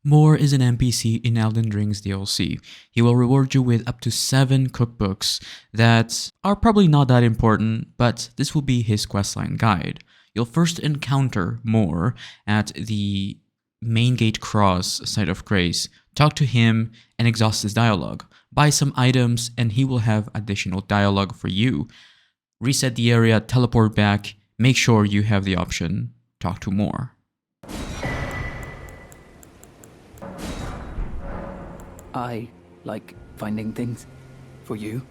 Moore is an NPC in Elden Ring's DLC. He will reward you with up to 7 cookbooks that are probably not that important, but this will be his questline guide. You'll first encounter Moore at the Main Gate Cross site of Grace. Talk to him and exhaust his dialogue. Buy some items and he will have additional dialogue for you. Reset the area, teleport back, make sure you have the option talk to Moore. I like finding things for you,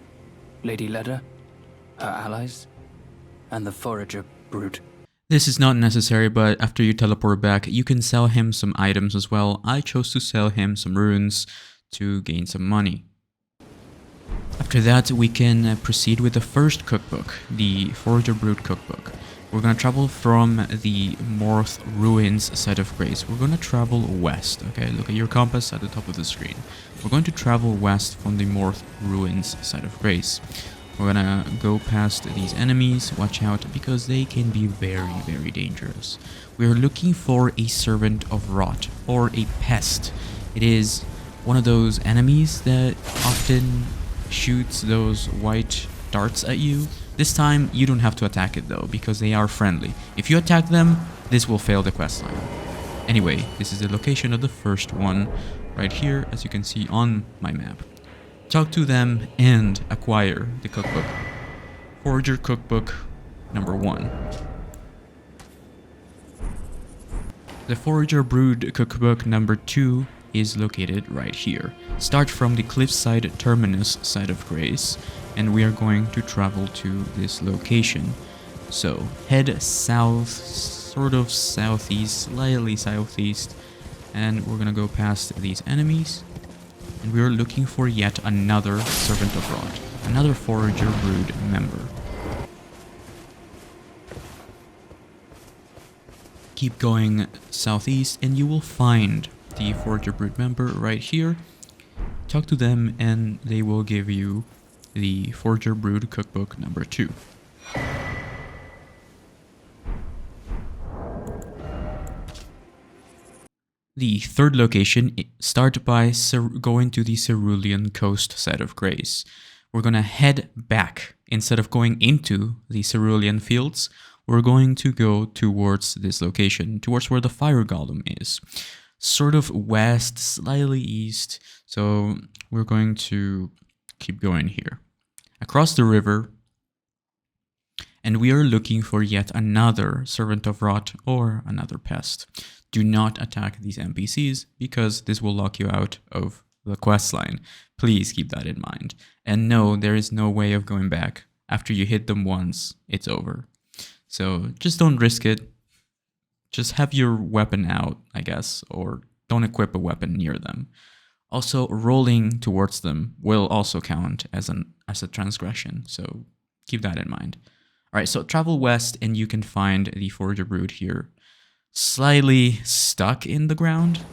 Lady Leda, her allies, and the Forager Brood. This is not necessary, but after you teleport back, you can sell him some items as well. I chose to sell him some runes to gain some money. After that, we can proceed with the first cookbook, the Forager Brood Cookbok. We're going to travel from the North Ruins side of Grace. We're going to travel west, okay? Look at your compass at the top of the screen. We're going to travel west from the North Ruins side of Grace. We're going to go past these enemies. Watch out because they can be very, very dangerous. We're looking for a Servant of Rot or a Pest. It is one of those enemies that often shoots those white darts at you. This time, you don't have to attack it though, because they are friendly. If you attack them, this will fail the questline. Anyway, this is the location of the first one, right here, as you can see on my map. Talk to them and acquire the cookbook. Forager Cookbok number 1. The Forager Brood Cookbok number 2 is located right here. Start from the Cliffside Terminus side of Grace, and we are going to travel to this location. So head south, sort of southeast, slightly southeast, and we're gonna go past these enemies, and we are looking for yet another Servant of Rot, another Forager Brood member. Keep going southeast and you will find the Forager Brood member right here. Talk to them and they will give you the Forager Brood Cookbok number 2. The third location, start by going to the Cerulean Coast side of Grace. We're gonna head back. Instead of going into the Cerulean Fields, we're going to go towards this location, towards where the Fire Golem is. Sort of west, slightly east, so we're going to keep going here. Across the river, and we are looking for yet another Servant of Rot or another Pest. Do not attack these NPCs because this will lock you out of the questline. Please keep that in mind. And no, there is no way of going back. After you hit them once, it's over. So just don't risk it. Just have your weapon out, I guess, or don't equip a weapon near them. Also, rolling towards them will also count as a transgression, so keep that in mind. Alright, so travel west and you can find the Forager Brood here, slightly stuck in the ground.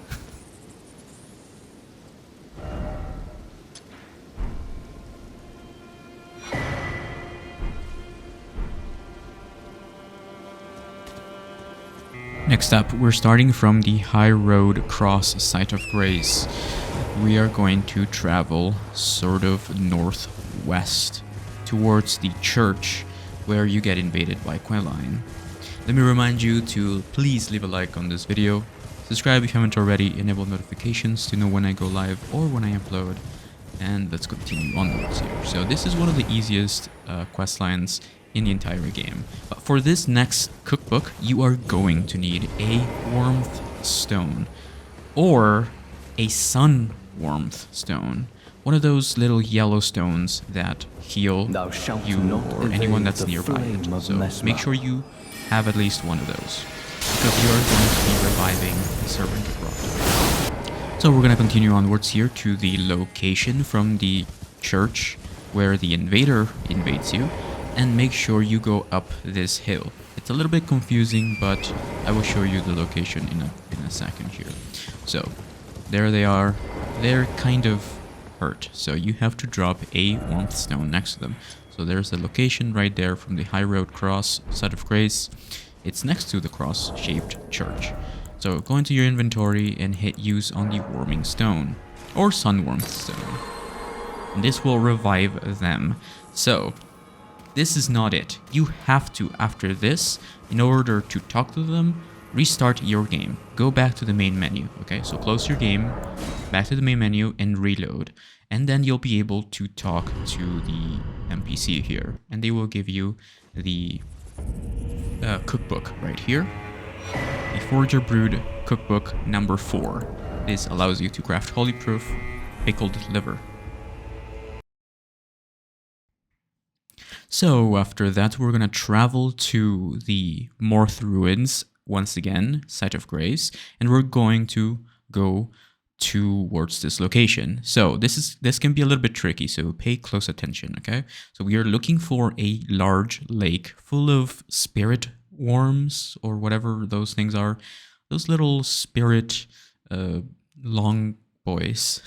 Next up, we're starting from the High Road Cross site of Grace. We are going to travel sort of northwest towards the church where you get invaded by Questline. Let me remind you to please leave a like on this video, subscribe if you haven't already, enable notifications to know when I go live or when I upload, and let's continue onwards here. So this is one of the easiest quest lines in the entire game. But for this next cookbook, you are going to need a warmth stone or a sun warmth stone. One of those little yellow stones that heal you or anyone that's nearby it. So make sure you have at least one of those, because you are going to be reviving the Servant of Rot. So we're going to continue onwards here to the location from the church where the invader invades you, and make sure you go up this hill. It's a little bit confusing, but I will show you the location in a second here. So there they are. They're kind of hurt, so you have to drop a warmth stone next to them. So there's the location right there from the High Road Cross side of Grace. It's next to the cross-shaped church. So go into your inventory and hit use on the warming stone or sunwarmth stone. And this will revive them. So this is not it. You have to, after this, in order to talk to them, restart your game. Go back to the main menu. Okay, so close your game, back to the main menu and reload. And then you'll be able to talk to the NPC here. And they will give you the cookbook right here. The Forager Brood Cookbok number 4. This allows you to craft holy proof pickled liver. So after that, we're gonna travel to the Morth Ruins once again, Site of Grace, and we're going to go towards this location. So this can be a little bit tricky, so pay close attention, okay? So we are looking for a large lake full of spirit worms or whatever those things are. Those little spirit long boys.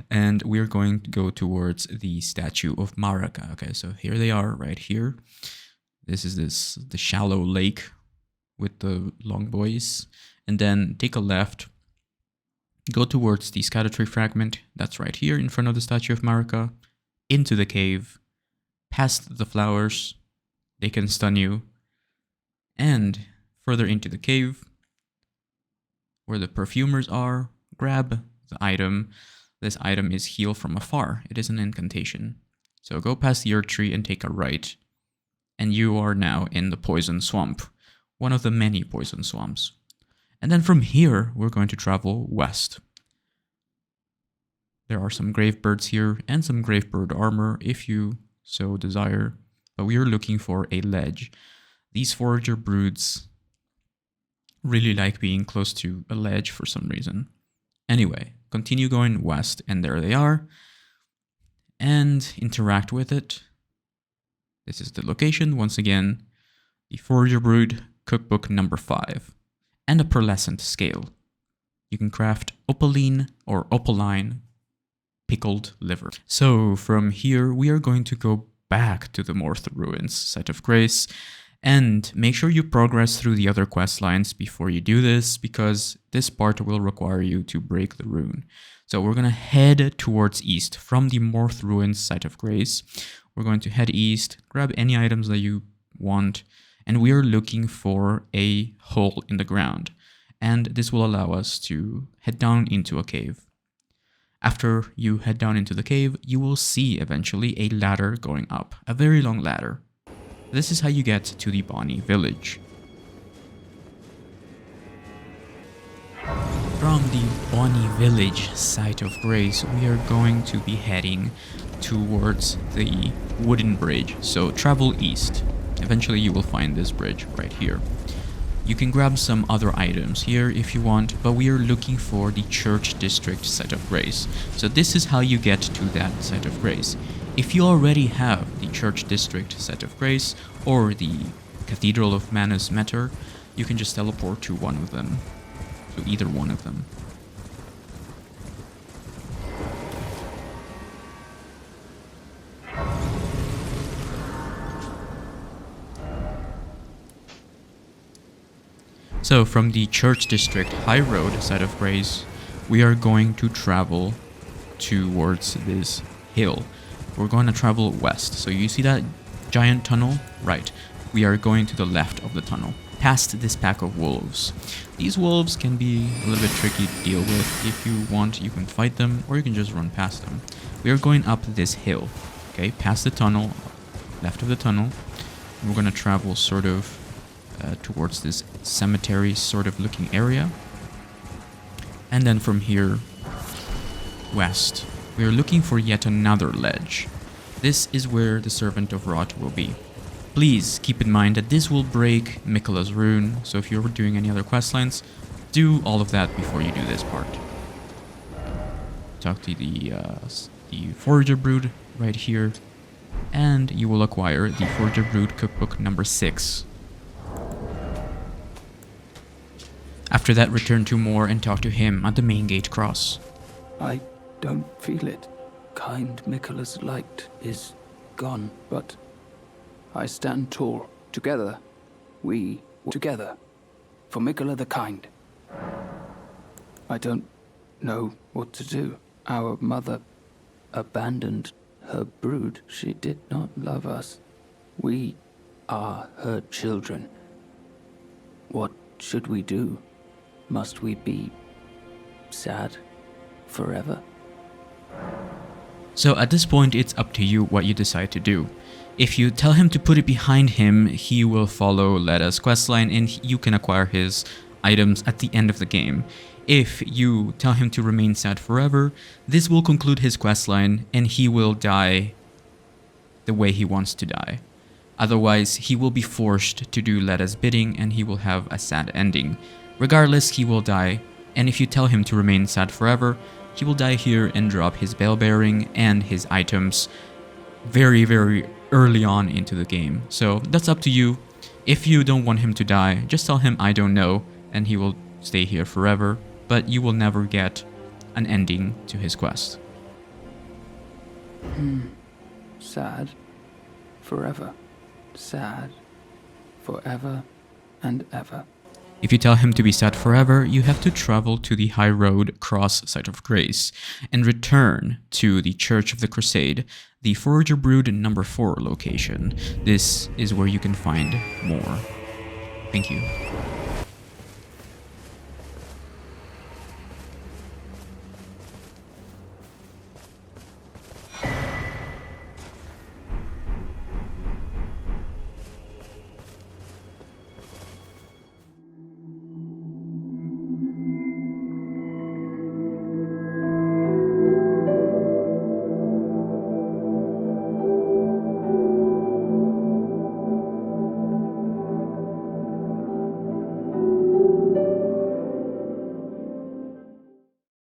And we're going to go towards the statue of Marika. Okay, so here they are right here. This is the shallow lake with the long boys. And then take a left. Go towards the scatter tree fragment. That's right here in front of the statue of Marika. Into the cave. Past the flowers. They can stun you. And further into the cave. Where the perfumers are. Grab the item. This item is heal from afar. It is an incantation. So go past the Erdtree and take a right. And you are now in the poison swamp. One of the many poison swamps. And then from here, we're going to travel west. There are some grave birds here and some grave bird armor if you so desire. But we are looking for a ledge. These forager broods really like being close to a ledge for some reason. Anyway, continue going west and there they are. And interact with it. This is the location once again. The Forager Brood Cookbok number 5. And a pearlescent scale. You can craft opaline or opaline pickled liver. So from here, we are going to go back to the Morth Ruins, Site of Grace, and make sure you progress through the other quest lines before you do this, because this part will require you to break the rune. So we're going to head towards east from the Morth Ruins, Site of Grace. We're going to head east, grab any items that you want, and we are looking for a hole in the ground. And this will allow us to head down into a cave. After you head down into the cave, you will see eventually a ladder going up, a very long ladder. This is how you get to the Bonnie village. From the Bonnie village, Site of Grace, we are going to be heading towards the wooden bridge. So travel east. Eventually you will find this bridge right here. You can grab some other items here if you want, but we are looking for the Church District Site of Grace. So this is how you get to that Site of Grace. If you already have the Church District Site of Grace or the Cathedral of Manus Meter, you can just teleport to one of them. So either one of them. So from the Church District High Road Site of Grace, we are going to travel towards this hill. We're going to travel west. So you see that giant tunnel? Right. We are going to the left of the tunnel, past this pack of wolves. These wolves can be a little bit tricky to deal with. If you want, you can fight them, or you can just run past them. We are going up this hill, okay, past the tunnel, left of the tunnel. We're going to travel sort of towards this cemetery sort of looking area. And then from here, west, we are looking for yet another ledge. This is where the Servant of Rot will be. Please keep in mind that this will break Miquella's rune, so if you're doing any other questlines, do all of that before you do this part. Talk to the Forager Brood right here, and you will acquire the Forager Brood Cookbok number 6. After that, return to Moore and talk to him at the main gate cross. I don't feel it. Kind Miquella's light is gone, but I stand tall. Together, we together. For Miquella the Kind, I don't know what to do. Our mother abandoned her brood. She did not love us. We are her children. What should we do? Must we be sad forever? So at this point, it's up to you what you decide to do. If you tell him to put it behind him, he will follow Leda's questline and you can acquire his items at the end of the game. If you tell him to remain sad forever, this will conclude his questline and he will die the way he wants to die. Otherwise, he will be forced to do Leda's bidding and he will have a sad ending. Regardless, he will die, and if you tell him to remain sad forever, he will die here and drop his bell bearing and his items very, very early on into the game. So that's up to you. If you don't want him to die, just tell him I don't know, and he will stay here forever, but you will never get an ending to his quest. Sad forever. Sad forever and ever. If you tell him to be sad forever, you have to travel to the High Road Cross Site of Grace and return to the Church of the Crusade, the Forager Brood number 4 location. This is where you can find more. Thank you.